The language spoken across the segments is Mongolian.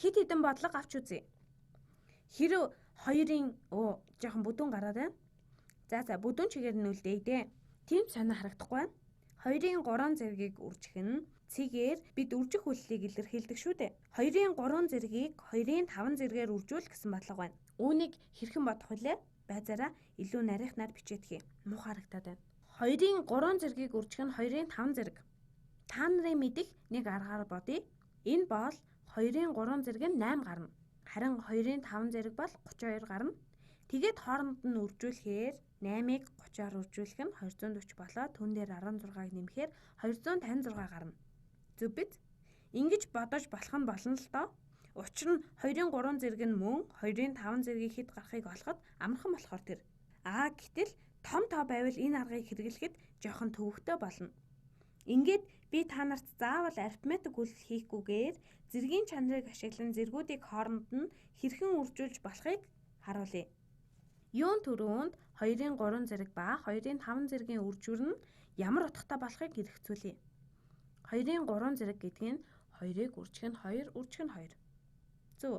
Хит хитэн бодлого авч үзье. Хэрэв хоёрын жоохон бүдүүн гараад байна. За бүдүүн чигээр нь үлдээе. Тийм санаа харагдахгүй байна. Хоёрын 3 зэргийг үржих нь цэгээр бид үржих хүллийг илэрхийлдэг шүү дээ. Хоёрын 3 зэргийг хоёрын 5 зэргээр үржүүл гэсэн бодлого байна. Үүнийг хэрхэн бодох вүлээ? Байзаараа илүү нарийнхнаар бичээдхий. Муухай харагдаад байна. Хоёрын 3 зэргийг үржих нь хоёрын 5 зэрэг. Та нарын мэдих нэг аргаар бодъё. Энэ бол хоёрын 3 зэрэг нь 8 гарна. Харин хоёрын 5 зэрэг бол 32 гарна. Тэгээд хооронд нь үржүүлэхээр 8-ыг 30-аар үржүүлэх нь 240 болоо түн дээр 16-г нэмэхээр 256 гарна. Зөв биз? Ингэж бодож болох нь болно л доо. Учир нь хоёрын 3 зэрэг нь мөн хоёрын 5 зэргийг хэд гарахыг олоход амархан болохоор тэр. Гэтэл том тоо байвал энэ аргыг хэрэглэхэд жоохон төвөгтэй болно. Ингээд би та нарт заавал арифметик үйлдэл хийхгүйгээр зэргийн чанарыг ашиглан зэргүүдийг хооронд нь хэрхэн үржүүлж болохыг харуулъя. Юун түрүүнд хоёрын 3 зэрэг ба хоёрын 5 зэргийн үржүүр нь ямар утгатай болохыг хэрэгцүүлье. Хоёрын 3 зэрэг гэдэг нь 2-ыг үржих нь 2, үржих нь 2. Зөв.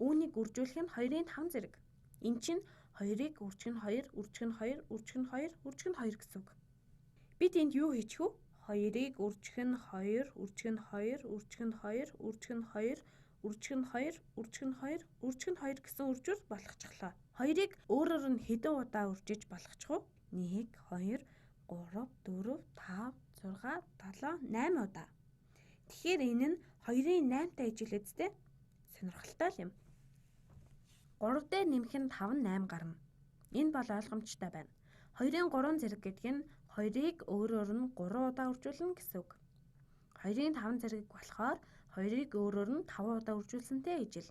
Үүнийг үржүүлэх нь хоёрын 5 зэрэг. Эн чинь 2-ыг үржих нь 2, үржих нь 2, үржих нь 2, үржих нь 2 гэсэн үг. Бид энд юу хийчих вэ? 2-ыг үржих нь 2, үржих нь 2, үржих нь 2, үржих нь 2, үржих нь 2, үржих нь 2, үржих нь 2 гэсэн үржүүр болгочихлоо. 2-ыг өөрөөр нь хэдэн удаа үржиж болгочих вэ? 1, 2, 3, 4, 5, 6, 7, 8 удаа. Тэгэхээр энэ нь 2-ын 8-тай ижил үстэй. Сонирхолтой юм. 3 дээр нэмэх нь 5 нь 8 гарна. Энэ бол ойлгомжтой байна. 2-ын 3 зэрэг гэдэг нь 2-ыг өөрөөр нь 3 удаа үржүүлнэ гэсэн үг. 2-ын 5 зэрэг болохоор 2-ыг өөрөөр нь 5 удаа үржүүлсэнтэй ижил.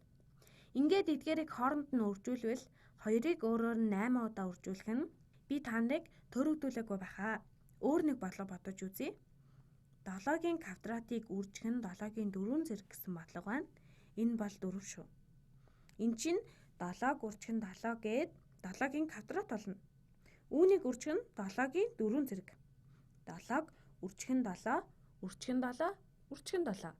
Ингээд эдгээрийг хооронд нь үржүүлвэл 2-ыг өөрөөр нь 8 удаа үржүүлэх нь би та нарыг төрөгдүүлээгүй байхаа. Өөр нэг бодлого бодож үзье. 7-гийн квадратыг үржих нь 7-гийн 4 зэрэг гэсэн бодлого байна. Энэ бол 4 шүү. Эн чинь 7-г үржих нь 7 гээд 7-гийн квадрат болно. Үүнийг үржих нь 7-гийн 4 зэрэг. 7-г үржих нь 7, үржих нь 7, үржих нь 7.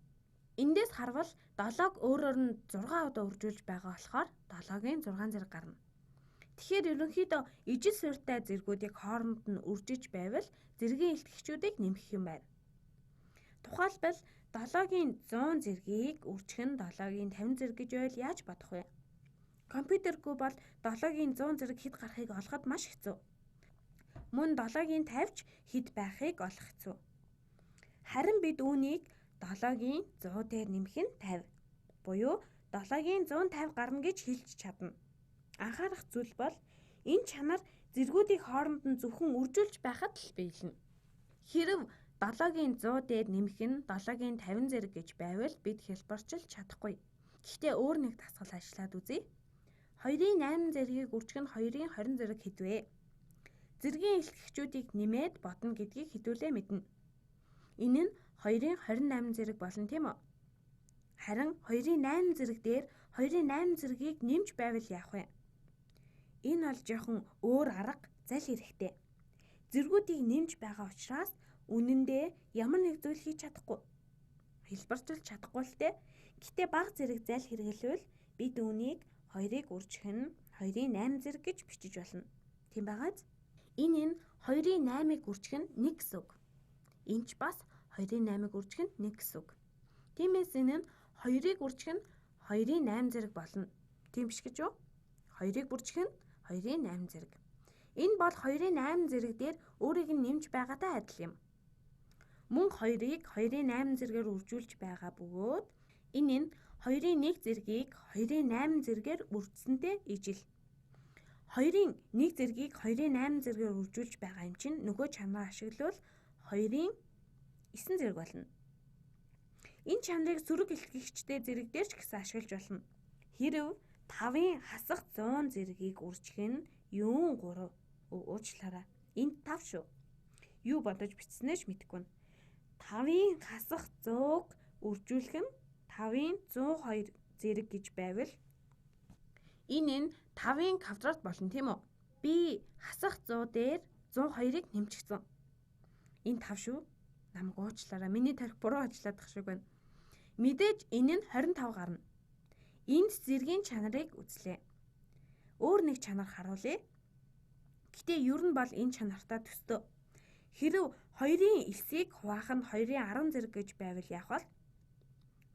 Эндээс харвал 7-г өөрөөр нь 6 удаа үржүүлж байгаа болохоор 7-гийн 6 зэрэг гарна. Тэгэхээр ерөнхийдөө ижил суурьтай зэргүүдийг хооронд нь үржиж байвал зэргийн илтгэгчүүдийг нэмэх юм байна. Тухайлбал 7-гийн 100 зэргийг үржих нь 7-гийн 50 зэрэг гэж байвал яаж бодох вэ? Компьютергүй бол 7-гийн 100 зэрэг хэд гарахыг олоход маш хэцүү. Мөн 7-гийн 50 ч хэд байхыг олох хэцүү. Харин бид үүнийг 7-гийн 100 дээр нэмэх нь 50. Буюу 7-гийн 150 гарна гэж хэлж чадна. Анхаарах зүйл бол энэ чанар зэргүүдийн хооронд нь зөвхөн үржүүлж байхад л биелнэ. Хэрэв 7-гийн 100 дээр нэмэх нь 7-гийн 50 зэрэг гэж байвал бид хэлбэрчилж чадахгүй. Гэхдээ өөр нэг дасгал ажиллаад үзье. 2-ын 8 зэргийг үржих нь 2-ын 20 зэрэг хэдвэ? Зэргийн илтгэгчүүдийг нэмээд бодно гэдгийг хэдүүлээ мэднэ. Энэ нь 2-ын 28 зэрэг болно тийм үү? Харин 2-ын 8 зэрэг дээр 2-ын 8 зэргийг нэмж байвал яах вэ? Энэ бол жоохон өөр арга зал хэрэгтэй. Зэргүүдийг нэмж байгаа учраас үнэндээ ямар нэг зүйл хийж чадахгүй. Хэлбэрчилж чадахгүй л дээ. Гэтэ бага зэрэг зал хэрэглэвэл бид үүнийг 2-ыг үржих нь 2-ын 8 зэрэг гэж бичиж болно. Тийм байгааз? Энэ нь 2-ын 8-ыг үржих нь 1 гэсэн үг. Энэ ч бас 2-ын 8-ыг үржих нь 1 гэсэн үг. Тиймээс энэ нь 2-ыг үржих нь 2-ын 8 зэрэг болно. Тийм биш гэж юу? 2-ыг үржих нь 2-ын 8 зэрэг. Энэ бол 2-ын 8 зэрэг дээр өөрийг нь нэмж байгаатай адил юм. Мөн 2-ыг 2-ын 8 зэрэгээр үржүүлж байгаа бөгөөд энэ нь 2-ын 1 зэргийг 2-ын 8 зэрэгээр үржсэнтэй ижил. 2-ын 1 зэргийг 2-ын 8 зэрэгээр үржүүлж байгаа юм чинь нөгөө чанараа ашиглавал 2-ын 9 зэрэг болно. Энэ чанарыг сөрөг илтгэгчтэй зэрэг дээр ч гэсэн ашиглаж болно. Хэрэв 5-ын хасах 100 зэргийг үржих нь юун 3? Уучлаарай. Энд 5 шүү. Юу бодож бичснээ ч мэдэхгүй нь. 5-ын хасах 100-г үржүүлэх нь 5-ын 102 зэрэг гэж байвал энэ нь 5-ын квадрат болно тийм үү? Би хасах 100 дээр 102-ыг нэмчихсэн. Энэ 5 шүү. Намайг уучлаарай. Миний тарих буруу ажиллаад байх шиг байна. Мэдээж энэ нь 25 гарна. Энд зэргийн чанарыг үзлээ. Өөр нэг чанар харуулъя. Гэтэ ер нь бол энэ чанартай төстэй. Хэрэв 2-ын 9-ийг хуваах нь 2-ын 10 зэрэг гэж байвал яах вэ?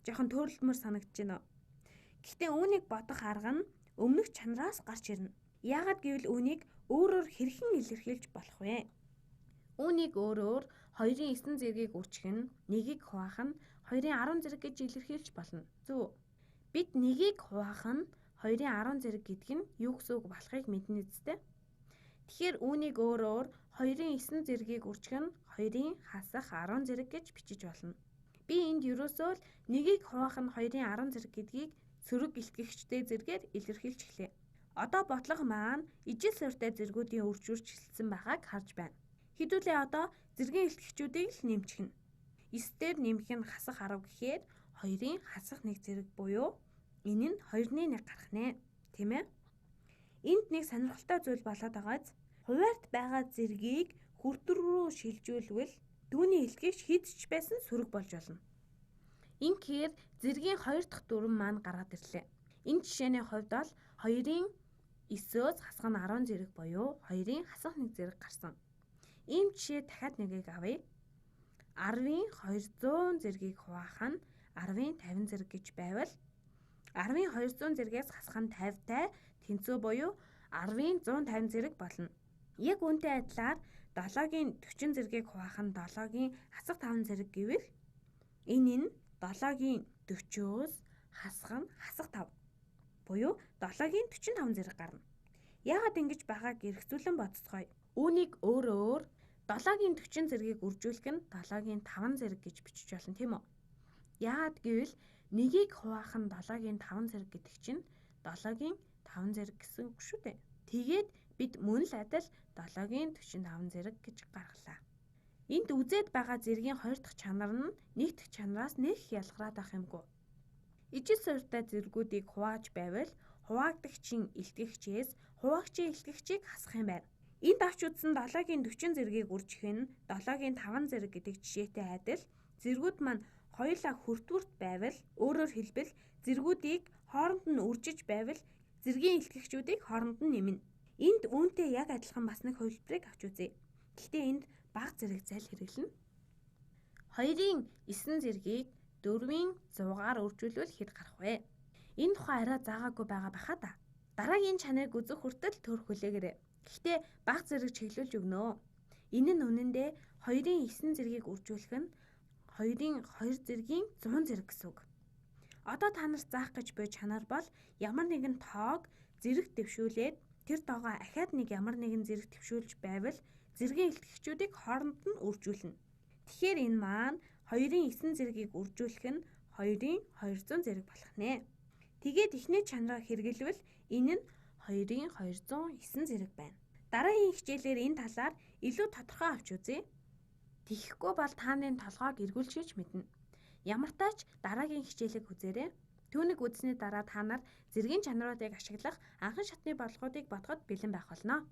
Жохон төөрөлтмөр санагдаж байна. Гэтэ үүнийг бодох арга нь өмнөх чанараас гарч ирнэ. Яагаад гэвэл үүнийг өөрөөр хэрхэн илэрхийлж болох вэ? Үүнийг өөрөөр 2-ын 9 зэргийг үржих нь 1-ийг хуваах нь 2-ын 10 зэрэг гэж илэрхийлж болно. Зөв. Бид 1-ийг хуваах нь 2-ын 10 зэрэг гэдэг нь юу гэсэн үг болохыг мэднэ үстэй. Тэгэхээр үүнийг өөрөөр 2-ын 9 зэргийг үржих нь 2-ын хасах 10 зэрэг гэж бичиж болно. Би энд ерөөсөө л 1-ийг хуваах нь 2-ын 10 зэрэг гэдгийг сөрөг илтгэгчтэй зэргээр илэрхийлж эхлэе. Одоо бодлого маань ижил суурьтай зэргүүдийн үржүүлж эхэлсэн байгааг харж байна. Хэдүүлээ одоо зэргийн илтгэгчүүдийг л нэмчихнэ. 9-дээр нэмэх нь хасах 10 гэхээр 2-ын хасах 1 зэрэг буюу энэ нь 2-ны 1 гарах нэ. Тийм ээ? Энд нэг сонирхолтой зүйл болоод байгааз хуваарьт байгаа зэргийг хүрдэр рүү шилжүүлвэл түүний илтгэгч хэд ч байсан сөрөг болж болно. Инхээр зэргийн 2 дахь дүрм маань гараад ирлээ. Энэ жишээний хувьд бол 2-ын 9-өөс хасах нь 10 зэрэг буюу 2-ын хасах 1 зэрэг гарсан. Ийм жишээ дахиад нэгийг авъя. 10-ын 200 зэргийг хуваах нь 10-ын 50 зэрэг гэж байвал 10-ын 200 зэргээс хасах нь 50-тай тэнцүү буюу 10-ын 150 зэрэг болно. Яг үүнтэй адилаар 7-гийн 40 зэргийг хуваах нь 7-гийн хасах 5 зэрэг гэвэл энэ нь 7-гийн 40-өөс хасах нь хасах 5 буюу 7-гийн 45 зэрэг гарна. Яагаад ингэж байгааг эргцүүлэн бодцгоё. Үүнийг өөрөөр 7-гийн 40 зэргийг үржүүлэх нь 7-гийн 5 зэрэг гэж бичиж болно тийм үү? Яагаад гэвэл 1-ийг хуваах нь 7-гийн 5 зэрэг гэдэг чинь 7-гийн 5 зэрэг гэсэн үг шүү дээ. Тэгээд бид мөн л адил 7-гийн 45 зэрэг гэж гаргалаа. Энд үзээд байгаа зэргийн 2 дахь чанар нь 1 дахь чанараас нэг ялгараад байх юмгүй. Ижил суурьтай зэргүүдийг хувааж байвал хуваагдагчийн илтгэгчээс хуваагчийн илтгэгчийг хасах юм байна. Энд авч үзсэн 7-гийн 40 зэргийг үржих нь 7-гийн 5 зэрэг гэдэг жишээтэй адил зэргүүд маань хоёулаа хүртвэрт байвал өөрөөр хэлбэл зэргүүдийг хооронд нь үржиж байвал зэргийн илтгэгчүүдийг хооронд нь нэмнэ. Энд үүнтэй яг адилхан бас нэг хувилбарыг авч үзье. Гэхдээ энд бага зэрэг зал хэрэглэнэ. 2-ын 9 зэргийг 4-ийн 100-аар үржүүлвэл хэд гарах вэ? Энэ тухай арай заагаагүй байгаа баха та. Дараагийн чанарыг үзэх хүртэл төрөх хүлээгээрэй. Гэхдээ бага зэрэг чиглүүлж өгнө. Энэ нь үнэндээ 2-ын 9 зэргийг үржүүлэх нь 2-ын 2 зэргийн 100 зэрэг гэсэн үг. Одоо та нарт заах гэж буй чанар бол ямар нэгэн тоог зэрэг дэвшүүлээд тэр тоогоо ахаад нэг ямар нэгэн зэрэг дэвшүүлж байвал зэргийн илтгэгчүүдийг хооронд нь үржүүлнэ. Тэгэхээр энэ маань 2-ын 9 зэргийг үржүүлэх нь 2-ын 200 зэрэг болох нэ. Тэгээд эхний чанараа хэрэглэвэл энэ нь 2-ын 209 зэрэг байна. Дараагийн хичээлээр энэ талаар илүү тодорхой авч үзье. Тэгэхгүй бол тааны толгойг эргүүлж мэднэ. Ямар тач дараагийн хичээлийг үзээрэй. Түүнийг үзсний дараа та нар зэргийн чанаруудыг ашиглах анхан шатны бодлогуудыг бодоход бэлэн байх болно.